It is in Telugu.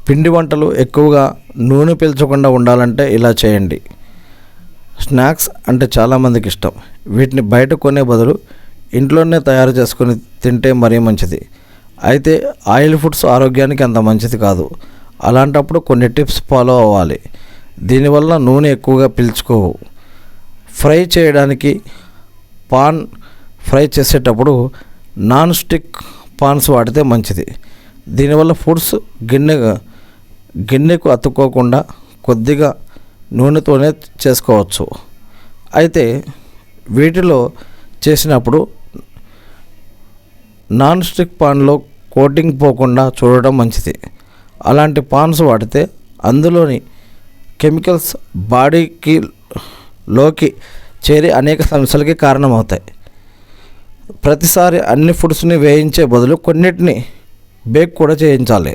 పిండి వంటలు ఎక్కువగా నూనె పీల్చకుండా ఉండాలంటే ఇలా చేయండి. స్నాక్స్ అంటే చాలామందికి ఇష్టం. వీటిని బయట కొనే బదులు ఇంట్లోనే తయారు చేసుకొని తింటే మరీ మంచిది. అయితే ఆయిల్ ఫుడ్స్ ఆరోగ్యానికి అంత మంచిది కాదు. అలాంటప్పుడు కొన్ని టిప్స్ ఫాలో అవ్వాలి. దీనివల్ల నూనె ఎక్కువగా పీల్చుకోవు. ఫ్రై చేయడానికి పాన్ ఫ్రై చేసేటప్పుడు నాన్ స్టిక్ పాన్స్ వాడితే మంచిది. దీనివల్ల ఫుడ్స్ గిన్నెకు అతుక్కోకుండా కొద్దిగా నూనెతోనే చేసుకోవచ్చు. అయితే వీటిలో చేసినప్పుడు నాన్ స్టిక్ పాన్లో కోటింగ్ పోకుండా చూడడం మంచిది. అలాంటి పాన్స్ వాడితే అందులోని కెమికల్స్ లోకి చేరి అనేక సమస్యలకి కారణమవుతాయి. ప్రతిసారి అన్ని ఫుడ్స్ని వేయించే బదులు కొన్నిటిని బేక్ కూడా చేయించాలి.